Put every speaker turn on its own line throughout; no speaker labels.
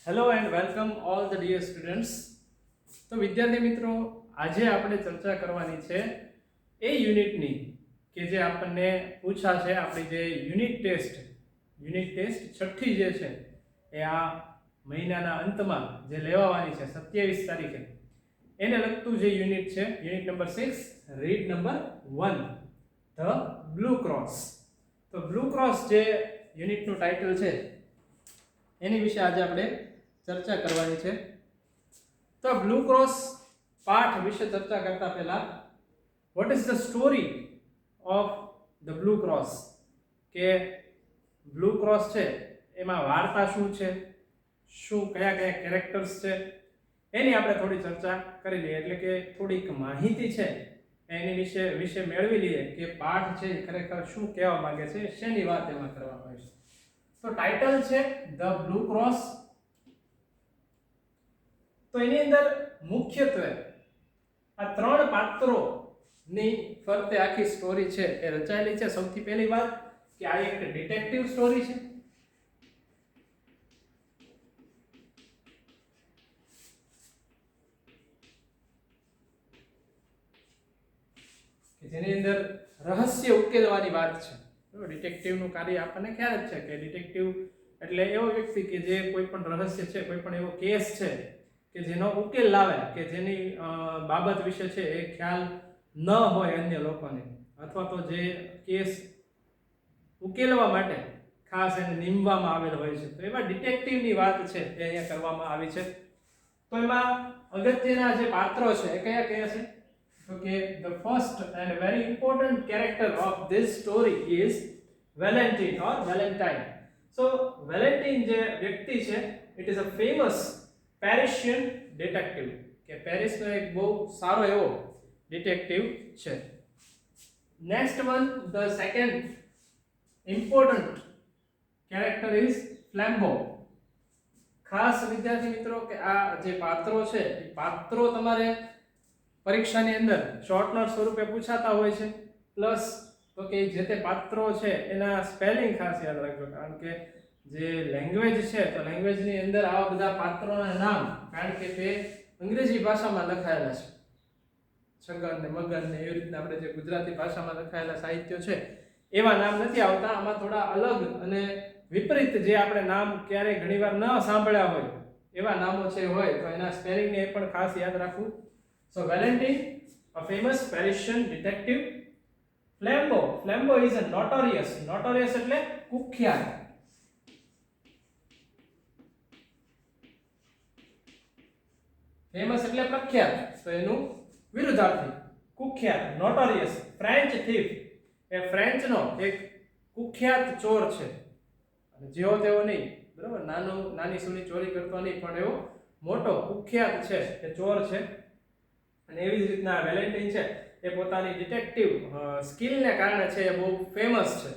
Hello and welcome all the deer students. તો વિદ્યાર્થી મિત્રો, આજે આપણે ચર્ચા કરવાની છે એ યુનિટની કે જે આપણને પૂછાશે. આપણી જે યુનિટ ટેસ્ટ છઠ્ઠી જે છે એ આ મહિનાના અંતમાં જે લેવાવાની છે 27 તારીખે, એને લગતું જે યુનિટ છે, unit number 6, read number 1, the blue cross. તો બ્લુ ક્રોસ જે યુનિટનું ટાઇટલ છે એની વિશે આજે આપણે ચર્ચા કરવાની છે. તો બ્લુ ક્રોસ પાઠ વિશે ચર્ચા કરતા પહેલા, what is the story of the blue cross, કે બ્લુ ક્રોસ છે એમાં વાર્તા શું છે, શું કયા કયા કેરેક્ટર્સ છે, એની આપણે થોડી ચર્ચા કરી લઈએ. એટલે કે થોડીક માહિતી છે એની વિશે મેળવી લઈએ કે પાઠ છે એ ખરેખર શું કહેવા માંગે છે, શેની વાત એમાં કરવામાં આવે છે. તો ટાઇટલ છે ધ બ્લુ ક્રોસ. તો એની અંદર મુખ્યત્વે આ ત્રણ પાત્રોની ફરતે આખી સ્ટોરી છે એ રચાયેલી છે. સૌથી પહેલી વાત કે આ એક ડિટેક્ટિવ સ્ટોરી છે. કે જેની અંદર રહસ્ય ઉકેલવાની વાત છે. ડિટેક્ટિવનું કાર્ય આપણને ખ્યાલ જ છે કે ડિટેક્ટિવ એટલે એવો વ્યક્તિ કે જે કોઈ પણ રહસ્ય છે, કોઈ પણ એવો કેસ છે કે જેનો ઉકેલ લાવે, કે જેની બાબત વિશે છે એ ખ્યાલ ન હોય અન્ય લોકોને, અથવા તો જે કેસ ઉકેલવા માટે ખાસ એને નીમવામાં આવેલ હોય છે. તો એવા ડિટેક્ટિવની વાત છે એ અહીંયા કરવામાં આવી છે. તો એમાં અગત્યના જે પાત્રો છે એ કયા કયા છે? તો કે the first and very important character of this story is Valentine or Valentine. So Valentine જે વ્યક્તિ છે, it is a famous Parisian detective, કે પેરિસનો એક બહુ સારો એવો ડિટેક્ટિવ છે. Next one, the second important character is Flambeau. ખાસ વિદ્યાર્થી મિત્રો કે આ જે પાત્રો છે એ પાત્રો તમારે પરીક્ષાની અંદર શોર્ટ નોટ સ્વરૂપે પૂછાતા હોય છે. પ્લસ તો કે જે તે પાત્રો છે એના સ્પેલિંગ ખાસ યાદ રાખજો, કારણ કે જે લેંગ્વેજ છે તો લેંગ્વેજની અંદર આવા બધા પાત્રોના નામ, કારણ કે તે અંગ્રેજી ભાષામાં લખાયેલા છે, છગન ને મગન ને એવી રીતના આપણે જે ગુજરાતી ભાષામાં લખાયેલા સાહિત્ય છે એવા નામ નથી આવતા. આમાં થોડા અલગ અને વિપરીત જે આપણે નામ ક્યારેય ઘણીવાર ન સાંભળ્યા હોય એવા નામો છે હોય, તો એના સ્પેલિંગને પણ ખાસ યાદ રાખવું. So Valentine, a famous Parisian detective. Flambeau is a notorious એટલે કુખ્યાત. ફેમસ એટલે પ્રખ્યાત, તો એનું વિરુદ્ધાર્થી કુખ્યાત, નોટોરિયસ. ફ્રેન્ચ થીફ, એ ફ્રેન્ચનો એક કુખ્યાત ચોર છે, અને જેવો તેવો નહીં, બરાબર, નાની સૂની ચોરી કરતો નહીં, પણ એવો મોટો કુખ્યાત છે, એ ચોર છે. અને એવી જ રીતના વેલેન્ટાઇન છે એ પોતાની ડિટેક્ટિવ સ્કિલને કારણે છે એ બહુ ફેમસ છે.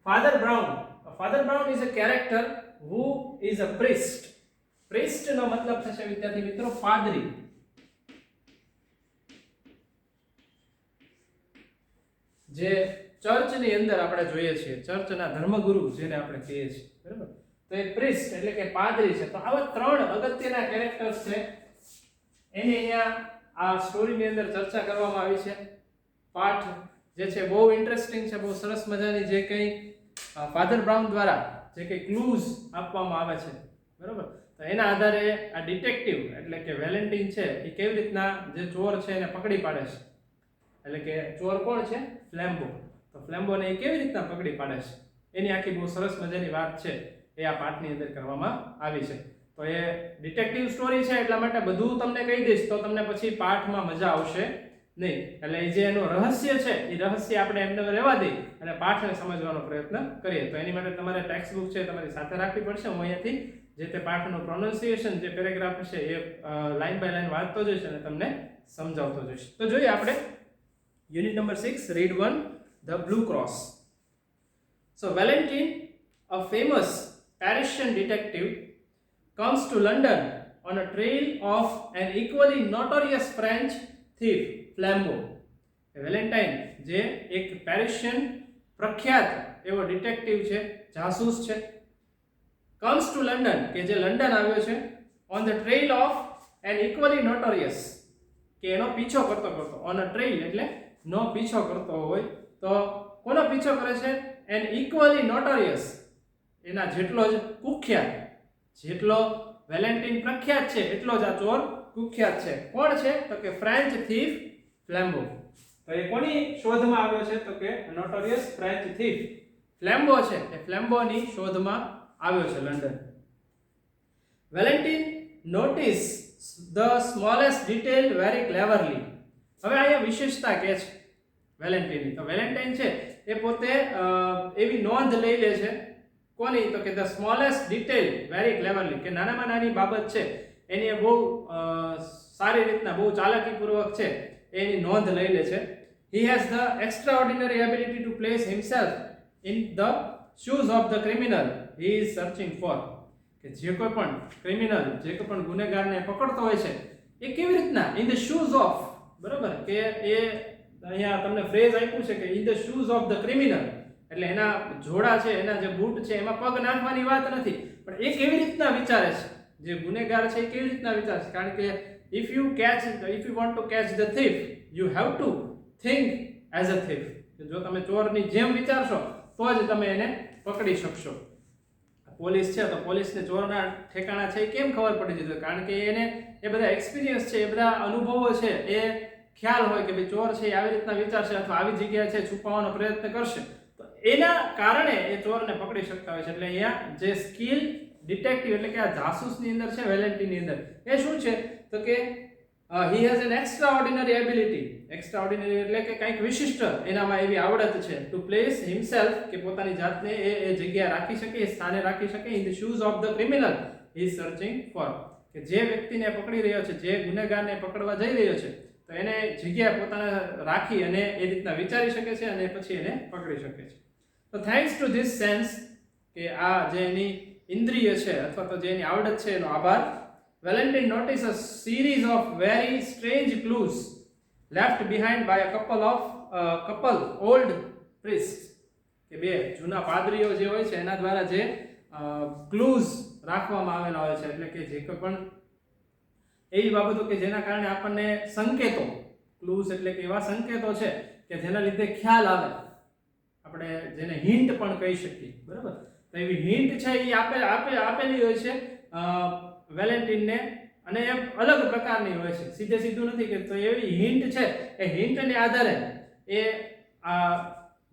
Father Brown is a character who is a priest. Priest નો મતલબ થશે વિદ્યાર્થી મિત્રો પાદરી. જે ચર્ચની અંદર આપણે જોઈએ છીએ, ચર્ચના ધર્મગુરુ જેને આપણે કહીએ છીએ, બરાબર, તો એ પ્રિસ્ટ એટલે કે પાદરી છે. તો આવા ત્રણ અગત્યના કેરેક્ટર્સ છે એની અહીંયા આ સ્ટોરીની અંદર ચર્ચા કરવામાં આવી છે. પાઠ જે છે બહુ ઇન્ટરેસ્ટિંગ છે, બહુ સરસ મજાની જે કંઈ ફાધર બ્રાઉન દ્વારા જે કંઈ ક્લૂઝ આપવામાં આવે છે, બરાબર, તો એના આધારે આ ડિટેક્ટિવ એટલે કે વેલેન્ટાઇન છે એ કેવી રીતના જે ચોર છે એને પકડી પાડે છે. એટલે કે ચોર કોણ છે? ફ્લેમ્બો. તો ફ્લેમ્બોને એ કેવી રીતના પકડી પાડે છે એની આખી બહુ સરસ મજાની વાત છે એ આ પાઠની અંદર કરવામાં આવી છે. તો એ ડિટેક્ટિવ સ્ટોરી છે એટલા માટે બધું તમને કહી દઈશ તો તમને પછી પાઠમાં મજા આવશે નહીં. એટલે જે એનું રહસ્ય છે એ રહસ્ય આપણે એમને રહેવા દઈ અને પાઠને સમજવાનો પ્રયત્ન કરીએ. તો એની માટે તમારે ટેક્સ્ટ બુક છે તમારી સાથે રાખવી પડશે. હું અહીંયાથી જે તે પાઠનું પ્રોનાઉન્સિએશન, જે પેરેગ્રાફ છે એ લાઈન બાય લાઈન વાંચતો જઈશ અને તમને સમજાવતો જઈશ. તો જોઈએ આપણે unit number 6, read 1, the blue cross. So Valentine, a famous Parisian detective, comes to London on a trail of an equally notorious French thief, Flambeau. Valentine જે એક પેરિશિયન પ્રખ્યાત એવો ડિટેક્ટિવ છે, જાસૂસ છે, comes to London, કે જે લંડન આવ્યો છે, on the trail of an equally notorious, કે એનો પીછો કરતો on a trail એટલે નો પીછો કરતો હોય, તો કોનો પીછો કરે છે? an equally notorious, એના જેટલો જ કુખ્યાત, જેટલો વેલેન્ટિન પ્રખ્યાત છે એટલો જ આ ચોર કુખ્યાત છે. કોણ છે? તો કે ફ્રેન્ચ થીફ ફ્લેમ્બો. તો એ કોની શોધમાં આવ્યો છે? તો કે નોટોરિયસ ફ્રેન્ચ થીફ ફ્લેમ્બો છે, એ ફ્લેમ્બોની શોધમાં આવ્યો છે London. Valentine notice the smallest detail very ક્લેવરલી. હવે અહીંયા વિશેષતા કે છે વેલેન્ટિનની. તો વેલેન્ટાઇન છે એ પોતે એવી નોંધ લઈ લે છે કોની? તો કે ધ સ્મોલેસ્ટ ડિટેલ વેરી ક્લેવરલી, કે નાનામાં નાની બાબત છે એની એ બહુ સારી રીતના, બહુ ચાલાકીપૂર્વક છે એની નોંધ લઈ લે છે. He has the extraordinary ability to place himself in the shoes of the criminal he is searching four. કે જે કોઈ પણ ક્રિમિનલ, જે કોઈ પણ ગુનેગારને પકડતો હોય છે એ કેવી રીતના? ઇન ધ શૂઝ ઓફ, બરોબર, કે એ અહીંયા તમને ફ્રેઝ આપ્યું છે કે in the shoes of the criminal, એટલે એના જોડા છે, એના જે બૂટ છે એમાં પગ નાખવાની વાત નથી, પણ એ કેવી રીતના વિચારે છે, જે ગુનેગાર છે એ કેવી રીતના વિચારે છે. કારણ કે if you want to catch the thief, you have to think as a thief. જો તમે ચોરની જેમ વિચારશો તો જ તમે એને પકડી શકશો. પોલીસ છે તો પોલીસને ચોરના ઠેકાણા છે એ કેમ ખબર પડી જશે? કારણ કે એને એ બધા એક્સપિરિયન્સ છે, એ બધા અનુભવો છે, એ ખ્યાલ હોય કે ભાઈ ચોર છે એ આવી રીતના વિચારશે અથવા આવી જગ્યાએ છે છુપાવવાનો પ્રયત્ન કરશે, તો એના કારણે એ ચોરને પકડી શકતા હોય છે. એટલે અહીંયા જે સ્કિલ ડિટેક્ટિવ એટલે કે આ જાસૂસની અંદર છે વેલેન્ટિનની અંદર, એ શું છે? તો કે he has an extraordinary ability. extraordinary એટલે કે કંઈક વિશિષ્ટ એનામાં એવી આવડત છે to place himself, કે પોતાની જાતને એ જગ્યાએ રાખી શકે, એ સ્થાને રાખી શકે, in the shoes of the criminal he is searching for, કે જે વ્યક્તિને પકડી રહ્યો છે, જે ગુનેગારને પકડવા જઈ રહ્યો છે, તો એને જગ્યાએ પોતાને રાખી અને એ રીતના વિચારી શકે છે અને પછી એને પકડી શકે છે. તો થેન્ક્સ ટુ ધીસ સેન્સ, કે આ જે એની ઇન્દ્રિય છે અથવા તો જે એની આવડત છે એનો આભાર, Valentine noticed a series of very strange clues left behind by a couple old priests, કે બે જૂના પાદરીઓ જે હોય છે એના દ્વારા જે ક્લૂઝ રાખવામાં આવેલા હોય છે, એટલે કે જે કોઈ પણ એવી બાબતો કે જેના કારણે આપણને સંકેતો, ક્લૂઝ એટલે કે એવા સંકેતો છે કે જેના લીધે ખ્યાલ આવે, આપણે જેને હિન્ટ પણ કહી શકીએ, બરાબર. તો એવી હિન્ટ છે એ આપેલી હોય છે વેલેન્ટિનને, અને એ અલગ પ્રકારની હોય છે, સીધે સીધું નથી કે. તો એવી હિન્ટ છે, એ હિન્ટને આધારે એ આ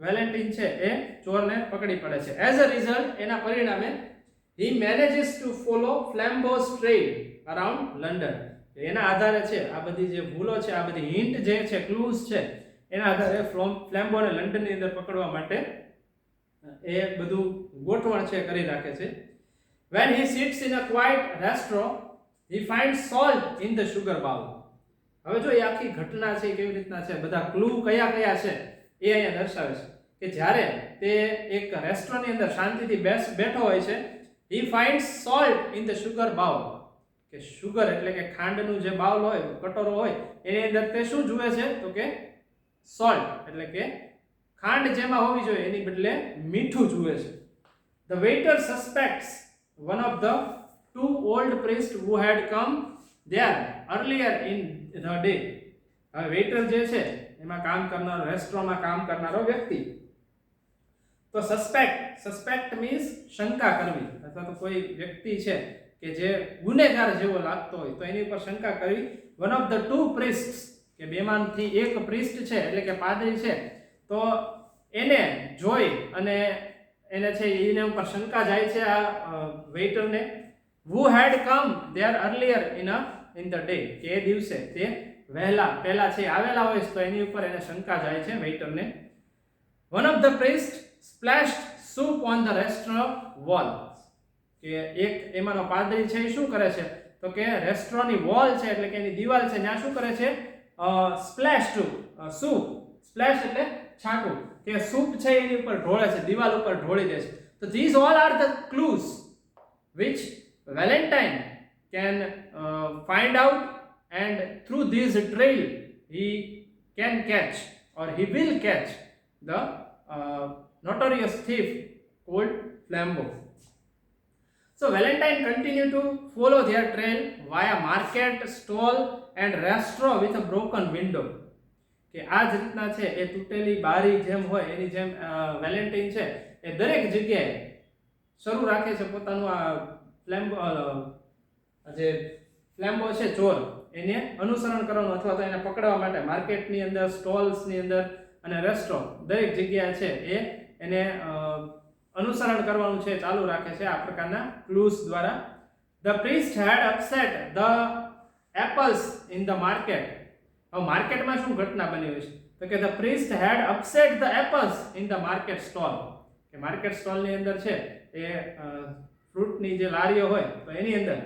વેલેન્ટિન છે એ ચોરને પકડી પડે છે. એઝ અ રિઝલ્ટ, એના પરિણામે he manages to follow Flambeau's trail around London. એના આધારે છે આ બધી જે ભૂલો છે, આ બધી હિન્ટ જે છે, ક્લૂઝ છે, એના આધારે ફ્લેમ્બોને લંડનની અંદર પકડવા માટે એ બધું ગોઠવણ છે કરી રાખે છે. When he sits in a quiet restaurant, he finds salt in the sugar bowl. હવે જો એ આખી ઘટના છે કેવી રીતના છે, બધા ક્લુ કયા કયા છે એ અહીંયા દર્શાવે છે કે જ્યારે તે એક રેસ્ટોરન્ટની અંદર શાંતિથી બેઠો હોય છે, he finds salt in the sugar bowl, કે સુગર એટલે કે ખાંડનું જે બાઉલ હોય, કટોરો હોય, એની અંદર તે શું જુએ છે? તો કે સોલ્ટ એટલે કે ખાંડ જેમાં હોવી જોઈએ એની બદલે મીઠું જુએ છે. The waiter suspects one of the two old priests who had come there earlier in the day. હવે વેઇટર જે છે એમાં કામ કરનારો, રેસ્ટોરન્ટમાં કામ કરનારો વ્યક્તિ, તો સસ્પેક્ટ મીન્સ શંકા કરવી, અથવા તો કોઈ વ્યક્તિ છે કે જે ગુનેગાર જેવો લાગતો હોય તો એની ઉપર શંકા કરવી. વન ઓફ ધ ટુ પ્રિસ્ટ્સ, કે બેમાંથી એક પ્રિસ્ટ છે એટલે કે પાદરી છે, તો એને જોઈ અને એને છે એને ઉપર શંકા જાય છે આ વેઇટરને. who had come there earlier in the day, કે એ દિવસે તે પહેલા છે આવેલા હોય તો એની ઉપર એને શંકા જાય છે વેઇટરને. one of the priests splashed soup on the restaurant wall, કે એક એમાંનો પાદરી છે એ શું કરે છે? તો કે રેસ્ટોરન્ટની વોલ છે એટલે કે એની દિવાલ છે ત્યાં શું કરે છે? સ્પ્લેશ સૂપ, સ્પ્લેશ એટલે છાંટું, કે સૂપ છે એની ઉપર ઢોળે છે, દિવાલ ઉપર ઢોળી દે છે. તો these all are the clues which Valentine can find out, and through this trail he can catch, or he will catch the notorious thief called Flambeau. So Valentine continue to follow their trail via market, stall and restaurant with a broken window. કે આ જ રીતના છે એ તૂટેલી બારી જેમ હોય એની જેમ વેલેન્ટાઇન છે એ દરેક જગ્યાએ શરૂ રાખે છે પોતાનું આ ફ્લેમ્બો છે ચોર એને અનુસરણ કરવાનું અથવા તો એને પકડવા માટે માર્કેટની અંદર, સ્ટોલ્સની અંદર અને રેસ્ટોરન્ટ દરેક જગ્યા છે એને અનુસરણ કરવાનું છે ચાલુ રાખે છે આ પ્રકારના ક્લૂઝ દ્વારા. The priest had upset the apples in the market. હવે માર્કેટમાં શું ઘટના બની હોય છે તો કે the priest had upset the apples in the market stall. કે માર્કેટ સ્ટોલની અંદર છે એ ફ્રૂટની જે લારીઓ હોય તો એની અંદર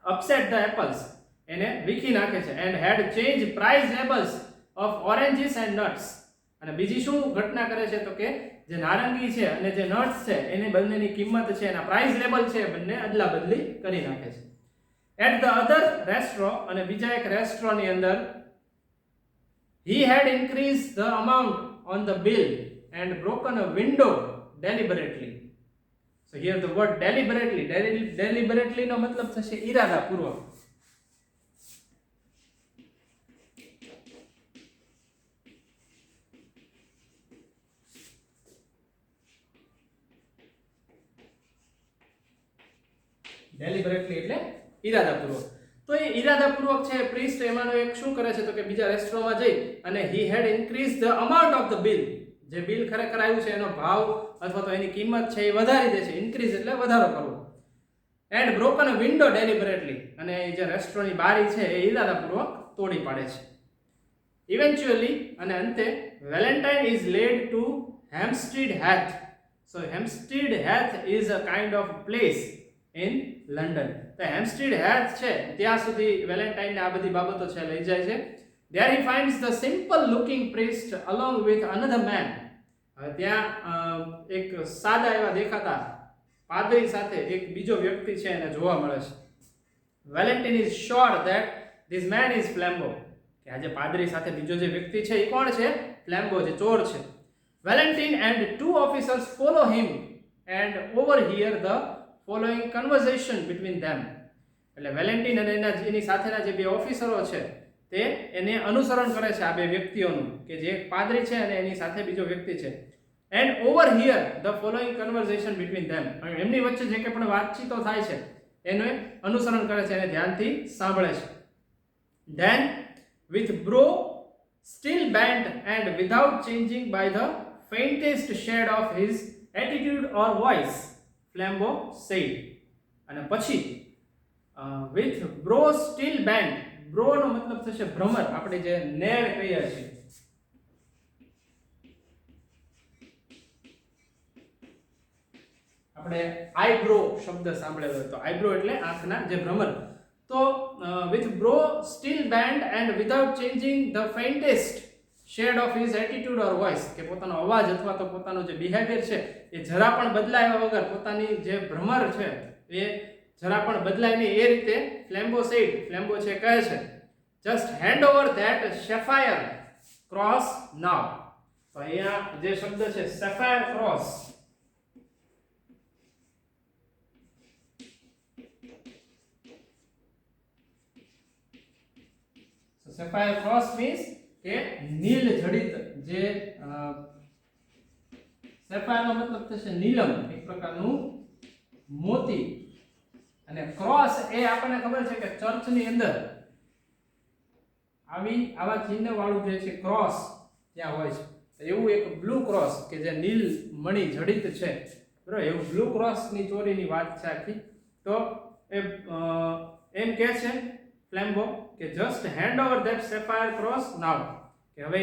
upset the apples એને વીખી નાખે છે and had changed price labels of oranges and nuts. અને બીજી શું ઘટના કરે છે તો કે જે નારંગી છે અને જે નટ્સ છે એની બંનેની કિંમત છે એના પ્રાઇસ લેબલ છે બંને અદલા બદલી કરી નાખે છે. At the other restaurant અને બીજા એક રેસ્ટોરન્ટની અંદર he had increased the amount on the bill and broken a window deliberately. So here the word deliberately નો મતલબ થશે ઈરાદાપૂર્વક. ડેલિબરેટલી એટલે ઈરાદાપૂર્વક. તો એ ઈરાદાપૂર્વક છે પ્રિસ્ટ એમાંનો એક શું કરે છે તો કે બીજા રેસ્ટોરન્ટમાં જઈ અને he had increased the amount of the bill. જે બિલ ખરેખર આવ્યું છે એનો ભાવ અથવા તો એની કિંમત છે એ વધારી દે છે. ઇન્ક્રીઝ એટલે વધારો કરવો. and broken a window deliberately. અને એ જે રેસ્ટોરન્ટની બારી છે એ ઈરાદાપૂર્વક તોડી પાડે છે. eventually અને અંતે Valentine is led to Hampstead Heath. So Hampstead Heath is a kind of place in London. તો હેમ્પસ્ટેડ હેથ છે ત્યાં સુધી વેલેન્ટાઇન આ બધી બાબતો છે લઈ જાય છે. There he finds the simple looking priest along with another man. ત્યાં એક સાદા એવા દેખાતા પાદરી સાથે એક બીજો વ્યક્તિ છે એને જોવા મળે છે. Valentine is sure that this man is Flambeau. કે આ જે પાદરી સાથે બીજો જે વ્યક્તિ છે એ કોણ છે? Flambeau જે ચોર છે. Valentine and two officers follow him and overhear the following conversation between them. એટલે વેલેન્ટિન અને એની સાથેના જે બે ઓફિસરો છે તે એને અનુસરણ કરે છે આ બે વ્યક્તિઓનું કે જે એક પાદરી છે અને એની સાથે બીજો વ્યક્તિ છે. and overhear the following conversation between them. એમની વચ્ચે જે કંઈ પણ વાતચીતો થાય છે એનું અનુસરણ કરે છે અને ધ્યાનથી સાંભળે છે. then with brow still bent and without changing by the faintest shade of his attitude or voice, Flambeau said. અને પછી with brow still bent. Brow નો મતલબ થશે ભ્રમર, આપણે જે નેર કહીએ છીએ. આપણે આઈબ્રો શબ્દ સાંભળેલો હોય તો આઈબ્રો એટલે આંખના જે ભ્રમર. તો with brow still bent and without changing the faintest shade of his attitude or voice. કે પોતાનો અવાજ અથવા તો પોતાનો જે બિહેવિયર છે એ જરા પણ બદલાયા વગર પોતાની જે ભ્રમર છે એ જરા પણ બદલાય નહીં એ રીતે ફ્લેમ્બો સેડ, ફ્લેમ્બો છે કહે છે, just hand over that sapphire cross now. તો અહીંયા જે શબ્દ છે sapphire cross, so sapphire cross means કે નીલ જડિત જે sapphire નો મતલબ થશે નીલમ, એક પ્રકારનું મોતી. અને ક્રોસ એ આપણને ખબર છે કે ચર્ચની અંદર આવા ચિહ્ન વાળું જે છે ક્રોસ ત્યાં હોય છે. એવું એક બ્લુ ક્રોસ કે જે નીલ મણી જડિત છે, બરાબર, એવું બ્લુ ક્રોસની ચોરીની વાત છે આખી. તો એમ કહે છે ફ્લેમ્બો કે just hand over that sapphire cross now. કે હવે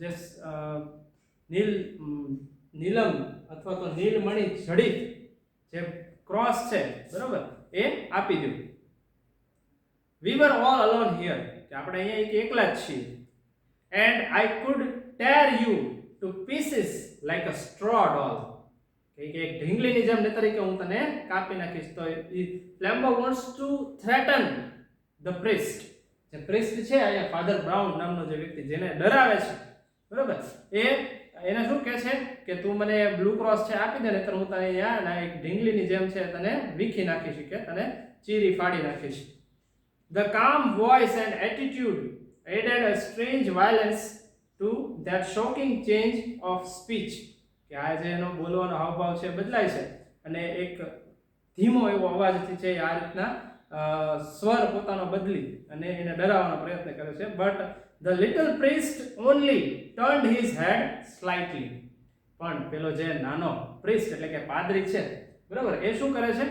જે નીલમ અથવા તો નીલમણી જડિત જે ક્રોસ છે, બરાબર, એ આપી દઉં. We were all alone here. કે આપણે અહીંયા એકલા જ છીએ. And I could tear you to pieces like a straw doll. કે એક ઢીંગલીની જેમ ને તરીકે હું તને કાપી નાખીશ. તો Flambeau wants to threaten the priest. જે priest છે અહીંયા ફાધર બ્રાઉન નામનો જે વ્યક્તિ જેને ડરાવે છે, બરાબર, એ એને શું કહે છે કે તું મને બ્લુ ક્રોસ છે આપી દે, નહીતર હું તને અહીંયા એક ઢીંગલીની જેમ છે તને વીખી નાખીશ, કે તને ચીરી ફાડી નાખીશ. The calm voice and attitude added a strange violence to that shocking change of speech. કે આ જે એનો બોલવાનો હાવભાવ છે બદલાય છે અને એક ધીમો એવો અવાજથી છે આ રીતના સ્વર પોતાનો બદલી અને એને ડરાવવાનો પ્રયત્ન કરે છે. But the little priest only turned his head slightly. પણ પેલો જે નાનો પ્રિસ્ટ એટલે કે પાદરી છે, બરાબર, એ શું કરે છે,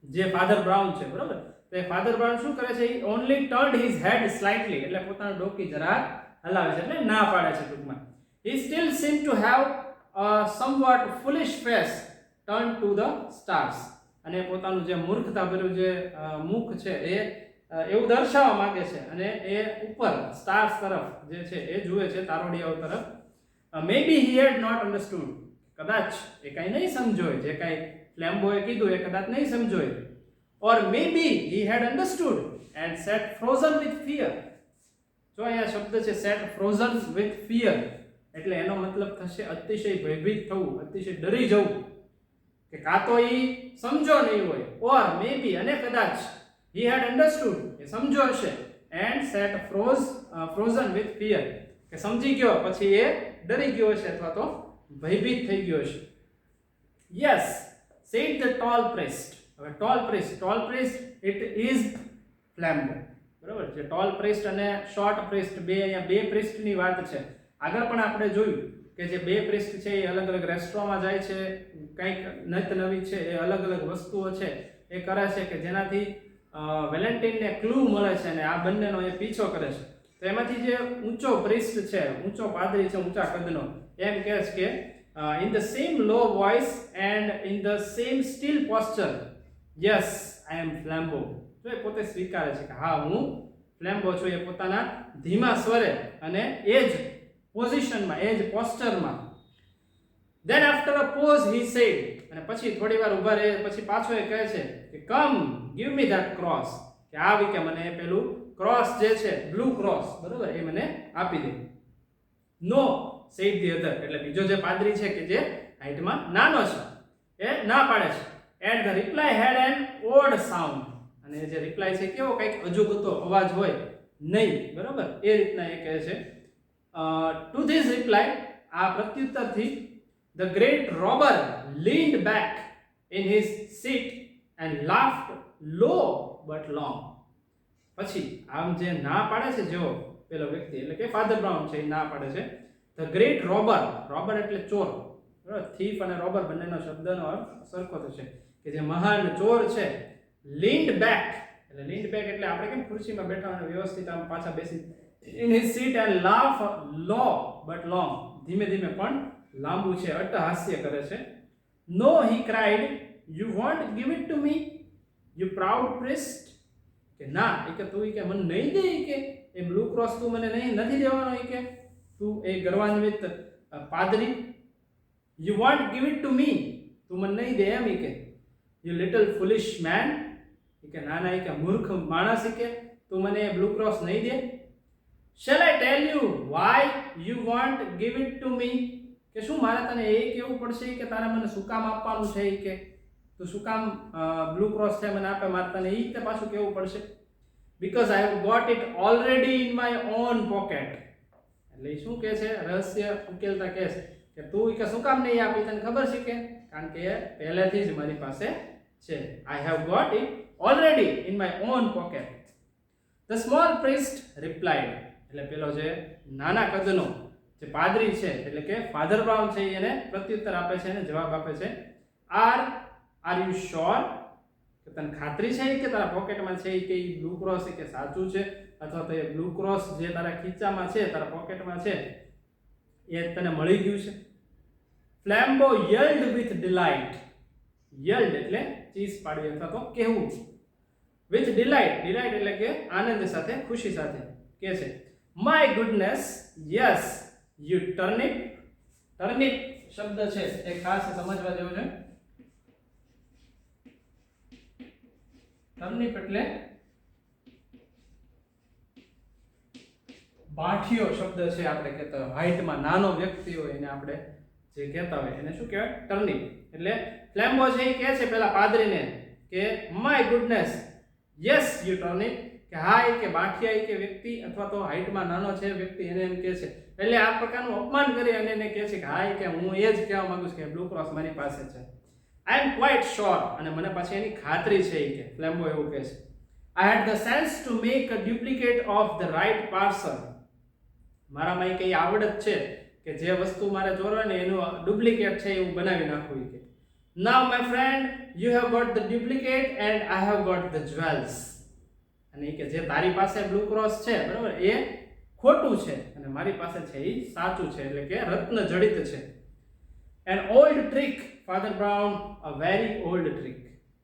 જે ફાધર બ્રાઉન છે, બરાબર, તો એ ફાધર બ્રાઉન શું કરે છે, he only turned his head slightly, એટલે પોતાનું ડોકી જરા હલાવે છે, એટલે ના પાડે છે ટૂંકમાં. He still seemed to have a somewhat foolish face turned to the stars. અને પોતાનું જે મૂર્ખતા ભર્યું જે મુખ છે એ એવું દર્શાવવા માંગે છે અને એ ઉપર સ્ટાર્સ તરફ જે છે એ જુએ છે, તારોડિયાઓ તરફ. Maybe he had not understood. કદાચ એ કાંઈ નહીં સમજોય, જે કાંઈ ફ્લેમ્બોએ કીધું એ કદાચ નહીં સમજોય. Or maybe he had understood and sat frozen with fear. જો અહીંયા શબ્દ છે set frozen with fear, એટલે એનો મતલબ થશે અતિશય ભયભીત થવું, અતિશય ડરી જવું, કે કાં તો એ સમજો નહીં હોય, or maybe અને કદાચ he had understood, એ સમજો હશે, and sat frozen with fear, કે સમજી ગયો પછી એ ડરી ગયો હશે અથવા તો ભયભીત થઈ ગયો હશે. Yes, said the tall priest. હવે tall priest it is Flambeau, બરાબર, જે tall priest અને short priest બે, અહીંયા બે priestની વાત છે. આગળ પણ આપણે જોયું કે જે બે priest છે એ અલગ અલગ રેસ્ટોરન્ટમાં જાય છે, કંઈક નત નવી છે એ અલગ અલગ વસ્તુઓ છે એ કરે છે કે જેનાથી વેલેન્ટિનને ક્લુ મળે છે અને આ બંનેનો એ પીછો કરે છે. તો એમાંથી જે ઊંચો પ્રિસ્ટ છે, ઊંચો પાદરી છે, ઊંચા કદનો, એમ કહે છે કે in the same low voice and in the same still posture, yes, I am Flambeau. તો એ પોતે સ્વીકારે છે કે હા હું ફ્લેમ્બો છું, એ પોતાના ધીમા સ્વરે અને એ જ પોઝિશનમાં, એ જ પોસ્ચરમાં. Then after a pause he said, અને પછી થોડી વાર ઊભા રહે પછી પાછો એ કહે છે કે come give me that cross, કે આવી કે મને પેલું ક્રોસ જે છે બ્લુ ક્રોસ, બરાબર, એ મને આપી દે. No, said the other, એટલે બીજો જે પાદરી છે કે જે હાઈટમાં નાનો છે એ ના પાડે છે. And the reply had an odd sound, અને જે રિપ્લાય છે કેવો કંઈક અજુગતો અવાજ હોય નહીં, બરાબર, એ રીતના એ કહે છે. To this reply, આ પ્રત્યુત્તરથી the great robber leaned back in his seat and laughed low but long. પછી આમ જે ના પાડે છે જેવો પેલો વ્યક્તિ એટલે કે ફાધર બ્રાઉન છે એ ના પાડે છે. The great robber, robber એટલે ચોર, બરાબર, થીફ અને રોબર બંનેનો શબ્દનો અર્થ સરખો થશે, કે જે મહાન ચોર છે. leaned back, એટલે leaned back એટલે આપણે કેમ ખુરશીમાં બેઠા અને વ્યવસ્થિત આમ પાછા બેસી in his seat and laugh low but long, ધીમે ધીમે પણ લાંબુ છે, અટ્ટહાસ્ય કરે છે. No, he cried, you won't give it to me, you proud priest. કે ના, એ કે તું કે મને નહીં દે, કે એ બ્લુ ક્રોસ તું મને નથી દેવાનો, કે તું એ ગર્વાન્વિત પાદરી. You won't give it to me, તું મને નહીં દે એમ, કે you little foolish man, કે નાના કે મૂર્ખ માણસ, કે તું મને બ્લુ ક્રોસ નહીં દે. Shall I tell you why you won't give it to me, કે શું મારે તને એ કહેવું પડશે કે તારે મને શું કામ આપવાનું છે, કે તું શું કામ બ્લુ ક્રોસ છે મને આપે, મારે તને એ રીતે પાછું કહેવું પડશે. Because I have got it already in my own pocket. એટલે શું કહે છે, રહસ્ય ઉકેલતા કહે છે કે તું કે શું કામ નહીં આપી, તને ખબર છે કે કારણ કે એ પહેલેથી જ મારી પાસે છે. I have got it already in my own pocket. The small priest replied, એટલે પેલો જે નાના કદનો જે પાદરી છે એટલે કે ફાધર બ્રાઉન છે એને પ્રત્યુત્તર આપે છે અને જવાબ આપે છે. Are you sure, કે તને ખાતરી છે કે તારા પોકેટમાં છે કે એ બ્લુ ક્રોસ કે સાચું છે, અથવા તો એ બ્લુ ક્રોસ જે તારા ખીચામાં છે, તારા પોકેટમાં છે, એ તને મળી ગયું છે. Flambeau yelled with delight. Yelled એટલે ચીસ પાડવી અથવા તો કહેવું. With delight, delight એટલે કે આનંદ સાથે, ખુશી સાથે કહે છે. My goodness, yes, you turnip. turnip શબ્દ છે એ ખાસ સમજવા જેવો છે. turnip એટલે બાઠિયો શબ્દ છે આપણે કહેતા હોય, હાઈટમાં નાનો વ્યક્તિ હોય એને આપણે જે કહેતા હોય એને શું કહેવાય? ટર્નિપ. એટલે ફ્લેમ્બો છે એ કહે છે પેલા પાદરીને કે માય ગુડનેસ યસ યુ ટર્નિપ, કે હા એ કે બાઠિયા કે વ્યક્તિ અથવા તો હાઈટમાં નાનો છે વ્યક્તિ એને એમ કહે છે. એટલે આ પ્રકારનું અપમાન કરી અને એને કહે છે કે હા કે હું એ જ કહેવા માંગુ છું કે બ્લુ ક્રોસ મારી પાસે છે. આઈ એમ ક્વાઇટ શ્યોર, અને મને પાછી એની ખાતરી છે કે ફ્લેમ્બો એવું કહે છે. I had the sense to make a duplicate of the right parcel. મારામાં એ કઈ આવડત છે કે જે વસ્તુ મારે ચોરવાની એનું ડુપ્લિકેટ છે એવું બનાવી નાખવું કે. Now my friend, you have got the duplicate and I have got the jewels. અને કે જે તારી પાસે બ્લુ ક્રોસ છે બરાબર એ ખોટું છે અને મારી પાસે છે એ સાચું છે, એટલે કે રત્ન જડિત છે. An old trick, Father Brown, a very old trick.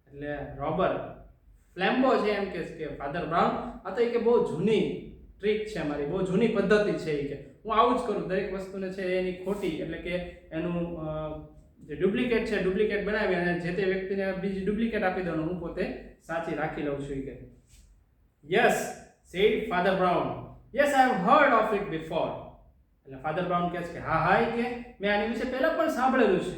એટલે રોબર ફ્લેમ્બો છે એમ કે ફાધર બ્રાઉન આ તો કે બહુ જૂની ટ્રીક છે, મારી બહુ જૂની પદ્ધતિ છે કે હું આવું જ કરું, દરેક વસ્તુને છે એની ખોટી એટલે કે એનું જે ડુપ્લિકેટ છે ડુપ્લિકેટ બનાવી અને જે તે વ્યક્તિને બીજી ડુપ્લિકેટ આપી દઉં, હું પોતે સાચી રાખી લઉં છું કે. Yes said Father Brown, yes I have heard of it before. એટલે ફાધર બ્રાઉન કહે છે કે હા હા કે મેં આની વિશે પહેલા પણ સાંભળેલું છે.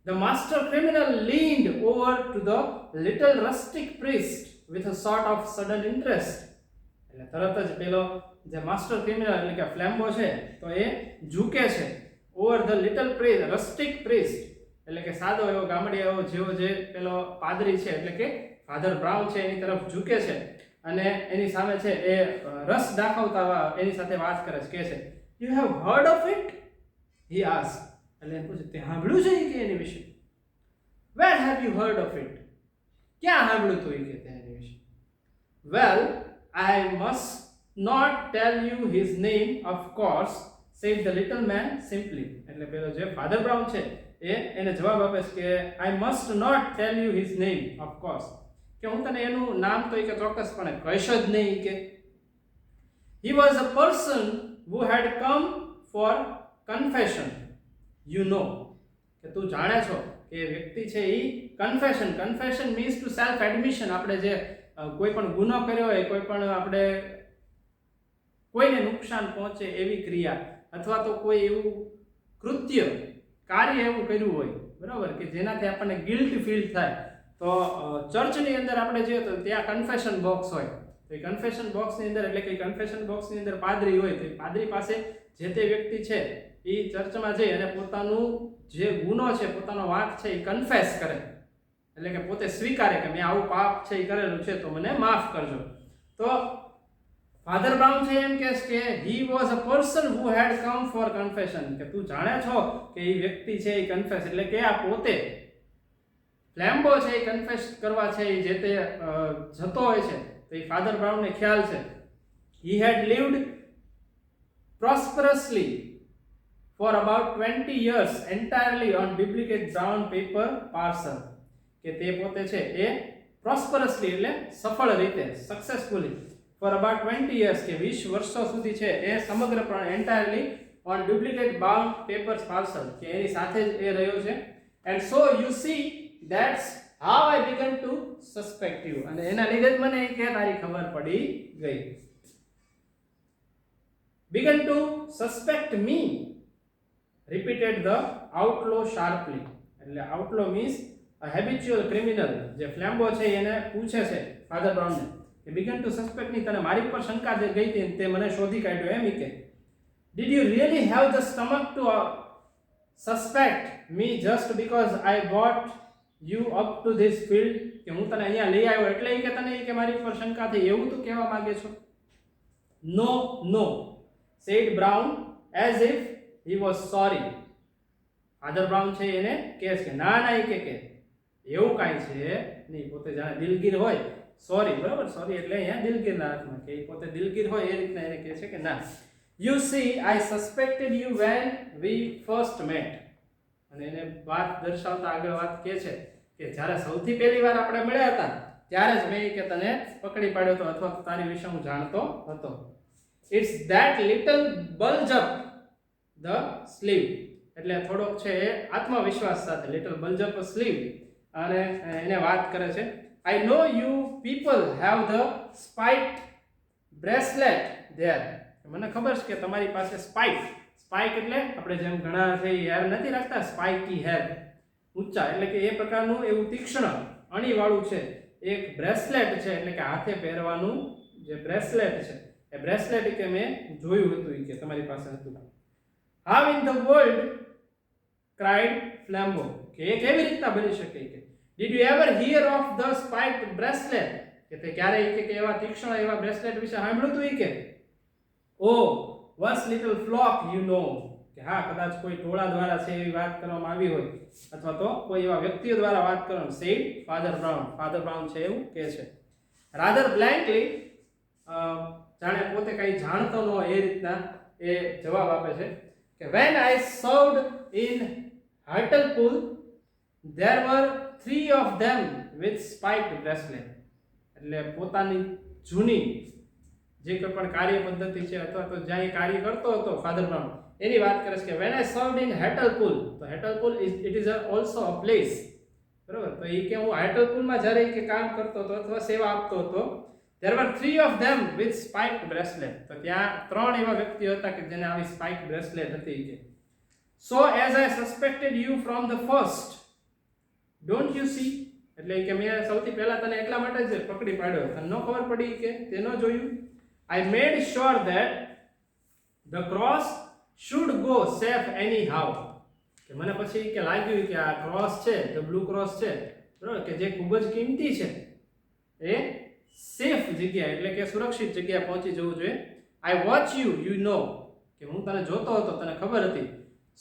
The master criminal leaned over to the little rustic priest with a sort of sudden interest. એટલે તરત જ પેલો જે માસ્ટર ક્રિમિનલ એટલે કે ફ્લેમ્બો છે તો એ ઝૂકે છે over the little priest, rustic priest એટલે કે સાદો એવો ગામડિયા એવો જેવો જે પેલો પાદરી છે એટલે કે ફાધર બ્રાઉન છે એની તરફ ઝૂકે છે અને એની સામે છે એ રસ દાખવતા એની સાથે વાત કરે છે, કહે છે you have heard of it, he asked. એટલે એમ પૂછે તે સાંભળ્યું છે કે એની વિશે? Where have you heard of it? ક્યાં સાંભળ્યું તું એ કે એની વિશે? Well, I must not tell you his name, of course, said the little man simply. એટલે પેલો જે ફાધર બ્રાઉન છે એને જવાબ આપે છે કે I must not tell you his name, of course, કે હું તને એનું નામ તો કે ચોક્કસપણે કહીશ જ નહીં કે. He was a person who had come for confession. You know, કે તું જાણે છો કે વ્યક્તિ છે એ confession means to self admission. આપણે જે કોઈ પણ ગુનો કર્યો હોય, કોઈ પણ આપણે કોઈને નુકસાન પહોંચે એવી ક્રિયા અથવા તો કોઈ એવું કૃત્ય કાર્ય એવું કર્યું હોય બરાબર કે જેનાથી આપણને ગિલ્ટ ફીલ થાય, તો ચર્ચની અંદર આપણે જોઈએ તો ત્યાં કન્ફેશન બોક્સ હોય. તો એ કન્ફેશન બોક્સની અંદર એટલે કે કન્ફેશન બોક્સની અંદર પાદરી હોય, તો એ પાદરી પાસે જે તે વ્યક્તિ છે એ ચર્ચમાં જઈ અને પોતાનું જે ગુનો છે પોતાનો વાંક છે એ કન્ફેસ કરે, એટલે કે પોતે સ્વીકારે કે મેં આવું પાપ છે એ કરેલું છે તો મને માફ કરજો. તો ફાધર બ્રાઉન છે એમ કહે છે કે he was a person who had come for confession, કે તું જાણે છો કે એ વ્યક્તિ છે એ કન્ફેસ એટલે કે આ પોતે ફ્લેમ્બો છે એ કન્ફેસ કરવા છે એ જે તે જતો હોય છે તો એ ફાધર બ્રાઉનને ખ્યાલ છે. હી હેડ લીવ્ડ prosperously for about 20 years entirely on duplicate brown paper parcel, કે તે પોતે છે એ prosperously એટલે સફળ રીતે successfully for about 20 years કે 20 વર્ષો સુધી છે એ સમગ્રપણે entirely on duplicate brown paper parcel કે એની સાથે જ એ રહ્યો છે. And so you see that's how I began to suspect you. અને એના લીધે જ મને કે તારી ખબર પડી ગઈ. Began to suspect me, repeated the outlaw sharply. એટલે outlaw means a habitual criminal. જે ફ્લેમ્બો છે એને પૂછે છે ફાધર બ્રાઉનને કે began to suspect me, તને મારી પર શંકા જે ગઈ હતી તે મને શોધી કાઢ્યો એમ કે. Did you really have the stomach to suspect me just because I brought you up to this field? કે હું તને અહીંયા લઈ આવ્યો એટલે કે તને કે મારી પર શંકા થઈ એવું તું કહેવા માંગે છો? No, said Brown as if he was sorry. Father brown છે એને કહે છે કે ના એ કે એવું કાંઈ છે નહીં, પોતે જાણે દિલગીર હોય, સોરી બરાબર, સોરી એટલે અહીંયા દિલગીરના અર્થમાં કે પોતે દિલગીર હોય એ રીતના એને કહે છે કે ના. You see, I suspected you when we first met. અને એને વાત દર્શાવતા આગળ વાત કહે છે કે જ્યારે સૌથી પહેલી વાર આપણે મળ્યા હતા ત્યારે જ મેં કે તને પકડી પાડ્યો હતો અથવા તારી વિશે હું જાણતો હતો. It's that little bulge up the sleeve. એટલે થોડોક છે એ આત્મવિશ્વાસ સાથે little bulge up the sleeve અને એને વાત કરે છે. I know you people have the spiked bracelet there. મને ખબર છે કે તમારી પાસે સ્પાઇક એટલે આપણે જેમ ઘણા છે હેર નથી રાખતા સ્પાઇકી હેર ઊંચા, એટલે કે એ પ્રકારનું એવું તીક્ષ્ણ અણીવાળું છે એક બ્રેસલેટ છે, એટલે કે હાથે પહેરવાનું જે બ્રેસલેટ છે એ બ્રેસલેટ કે મેં જોયું હતું કે તમારી પાસે હતું. How in the world cried Flambeau, કે એ કેવી રીતના બની શકે કે did you ever hear of the spiked bracelet, કે તે ક્યારેય કે એવા તીક્ષ્ણ એવા બ્રેસલેટ વિશે સાંભળ્યું હતું કે oh once little flock you know, કે હા કદાચ કોઈ ટોળા દ્વારા છે એવી વાત કરવામાં આવી હોય અથવા તો કોઈ એવા વ્યક્તિઓ દ્વારા વાત કરવામાં, સેડ ફાધર બ્રાઉન છે એવું કહે છે. રાધર બ્લેન્કલી, જાણે પોતે કઈ જાણતો ન હોય એ રીતના એ જવાબ આપે છે કે when I served in Hartlepool there were 3 of them with spiked bracelet, એટલે પોતાની જૂની જે કોઈ પણ કાર્ય પદ્ધતિ છે અથવા તો જ્યાં એ કાર્ય કરતો હતો ફાધર બ્રાઉન એની વાત કરે છે કે when I served in Hartlepool, તો Hartlepool it is also a place, બરાબર. તો એ કે હું હાર્ટલપુલમાં જ્યારે કે કામ કરતો હતો અથવા સેવા આપતો હતો, there were 3 of them with spiked bracelet, તો ત્યાં 3 એવા વ્યક્તિઓ હતા કે જેને આવી spiked bracelet હતી કે so as I suspected you from the first don't you see, એટલે કે મેં સૌથી પહેલા તને એટલા માટે જ પકડી પાડ્યો, તને ન ખબર પડી કે તે ન જોયું. I made sure that the cross should go safe anyhow, કે મને પછી કે લાગ્યું કે આ ક્રોસ છે ધ બ્લુ ક્રોસ છે બરાબર, કે જે ખૂબ જ કિંમતી છે એ સેફ જગ્યા એટલે કે સુરક્ષિત જગ્યાએ પહોંચી જવું જોઈએ. I watch you, you know, કે હું તને જોતો હતો તને ખબર હતી.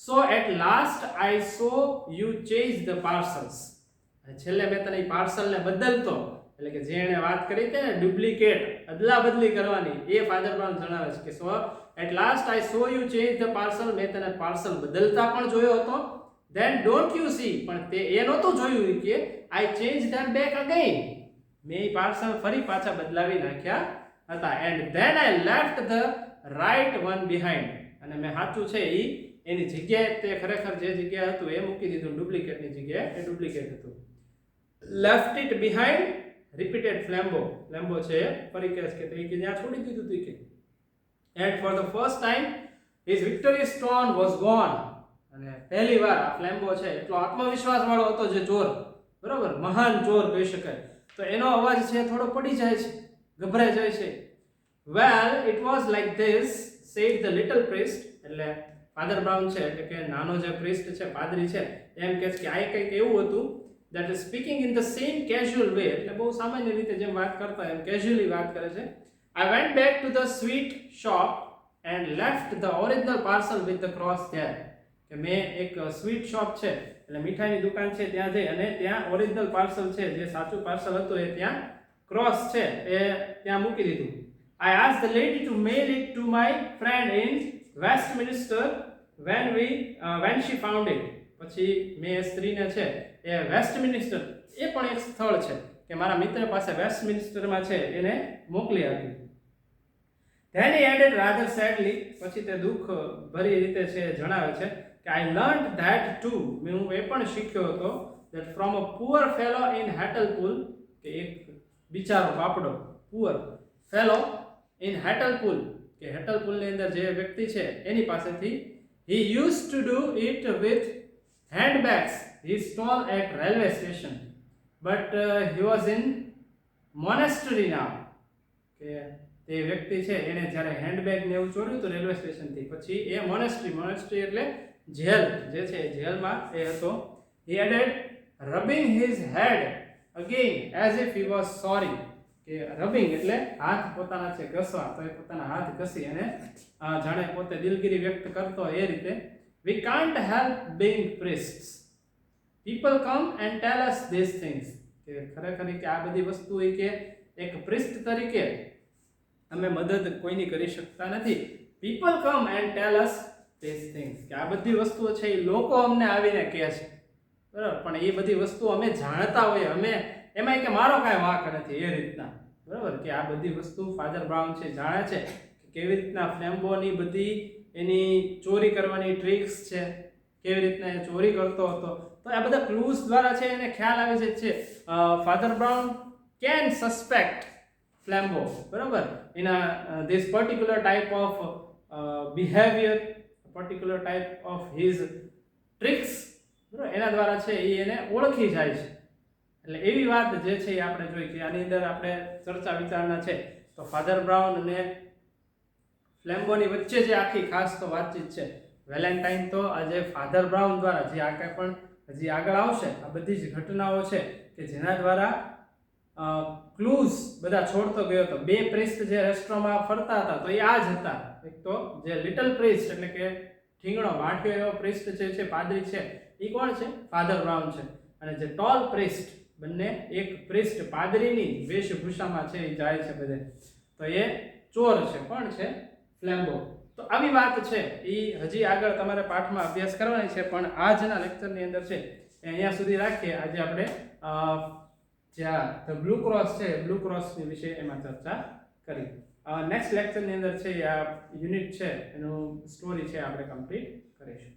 So at last I saw you change the parcels, અને છેલ્લે મેં તને પાર્સલને બદલતો, એટલે કે જે એને વાત કરી હતી ને ડુપ્લિકેટ અદલા બદલી કરવાની, એ ફાધર બ્રાઉન જણાવે છે કે so at last I saw you change the parcel, મેં તને પાર્સલ બદલતા પણ જોયો હતો. then don't you see, પણ તે એ નહોતું જોયું કે I changed them back again, મેં એ પાર્સલ ફરી પાછા બદલાવી નાખ્યા હતા. and then I left the right one behind, અને મેં સાચું છે એની જગ્યાએ તે ખરેખર જે જગ્યા હતું એ મૂકી દીધું, ડુપ્લિકેટની જગ્યાએ એ ડુપ્લિકેટ હતું. left it behind repeated flambeau છે ફરી કહે છે કે તે ત્યાં છોડી દીધું હતું કે and for the first time his victory stone was gone, અને પહેલી વાર આ ફ્લેમ્બો છે એટલો આત્મવિશ્વાસ વાળો હતો જે ચોર, બરાબર, મહાન ચોર કહી શકાય, તો એનો અવાજ છે થોડો પડી જાય છે, ગભરાઈ જાય છે. well it was like this said the little priest, એટલે ફાધર બ્રાઉન છે એટલે કે નાનો જે પ્રિસ્ટ છે પાદરી છે એમ કહે છે કે આ કંઈક એવું હતું that is speaking in the same casual way, એટલે બહુ સામાન્ય રીતે જેમ વાત કરતા એમ કેઝ્યુઅલી વાત કરે છે. I went back to the sweet shop and left the original parcel with the cross there, કે મેં એક સ્વીટ શોપ છે એટલે મીઠાઈની દુકાન છે ત્યાં જઈ અને ત્યાં ઓરિજિનલ પાર્સલ છે જે સાચું પાર્સલ હતું એ ત્યાં ક્રોસ છે એ ત્યાં મૂકી દીધું. I asked the lady to mail it to my friend in Westminster when she found it, પછી મેં સ્ત્રીને છે એ વેસ્ટમિનિસ્ટર, એ પણ એક સ્થળ છે કે મારા મિત્ર પાસે વેસ્ટમિનિસ્ટરમાં છે એને મોકલી આપી. then he added rather sadly, પછી તે દુઃખ ભરી રીતે છે જણાવે છે કે I learned that too, હું એ પણ શીખ્યો હતો that from a poor fellow in Hartlepool, કે એક બિચારો બાપડો poor fellow in Hartlepool, કે Hartlepool ની અંદર જે વ્યક્તિ છે એની પાસેથી he used to do it with handbags he stole at railway station, but he was in monastery now, કે તે વ્યક્તિ છે એને જ્યારે હેન્ડબેગ ને એવું ચોર્યું હતું રેલવે સ્ટેશન થી, પછી એ મોનેસ્ટ્રી એટલે જેલ જે છે જેલમાં એ હતો. he added rubbing his head again as if he was sorry, કે રબિંગ એટલે હાથ પોતાના છે ઘસવા, તો એ પોતાના હાથ ઘસી અને જાણે પોતે દિલગીરી વ્યક્ત કરતો એ રીતે. we can't help being priests, people come and tell us these things, કે ખરેખર કે આ બધી વસ્તુ એ કે એક પ્રિસ્ટ તરીકે અમે મદદ કોઈની કરી શકતા નથી. people come and tell us these things, કે આ બધી વસ્તુઓ છે એ લોકો અમને આવીને કહે છે, બરાબર, પણ એ બધી વસ્તુ અમે જાણતા હોઈએ, અમે એમાં કે મારો કાંઈ વાંક નથી એ રીતના, બરાબર, કે આ બધી વસ્તુ ફાધર બ્રાઉન છે જાણે છે કે કેવી રીતના ફ્લેમ્બોની બધી એની ચોરી કરવાની ટ્રિક્સ છે, કેવી રીતના એ ચોરી કરતો હતો. તો આ બધા ક્લૂઝ દ્વારા છે એને ખ્યાલ આવે છે ફાધર બ્રાઉન કેન સસ્પેક્ટ ફ્લેમ્બો, બરાબર. In this particular type of behavior, particular type of his tricks, બરાબર, એના દ્વારા છે એ એને ઓળખી જાય છે. એટલે એવી વાત જે છે એ આપણે જોઈ કે આની અંદર આપણે ચર્ચા વિચારણા છે તો ફાધર બ્રાઉન અને ફ્લેમ્બોની વચ્ચે જે આખી ખાસ તો વાતચીત છે. વેલેન્ટાઇન તો આજે ફાધર બ્રાઉન દ્વારા જે આ કંઈ પણ હજી આગળ આવશે આ બધી જ ઘટનાઓ છે કે જેના દ્વારા ક્લૂઝ બધા છોડતો ગયો હતો. બે પ્રિસ્ટ જે રેસ્ટોરન્ટમાં ફરતા હતા તો એ આ જ હતા. એક તો જે લિટલ પ્રિસ્ટ એટલે કે ઠીંગણો વાંઠિયો એવો પ્રિસ્ટ જે છે પાદરી છે એ કોણ છે? ફાધર બ્રાઉન છે. અને જે ટોલ પ્રિસ્ટ, બંને એક પ્રિસ્ટ પાદરીની વેશભૂષામાં છે એ જાય છે બધે, તો એ ચોર છે. કોણ છે? ફ્લેમ્બો. તો આવી વાત છે એ હજી આગળ તમારે પાઠમાં અભ્યાસ કરવાની છે, પણ આજના લેક્ચરની અંદર છે એ અહીંયા સુધી રાખીએ. આજે આપણે જ્યાં ધ બ્લુ ક્રોસ છે બ્લુ ક્રોસની વિશે એમાં ચર્ચા કરી. નેક્સ્ટ લેક્ચરની અંદર છે આ યુનિટ છે એનું સ્ટોરી છે આપણે કમ્પ્લીટ કરીશું.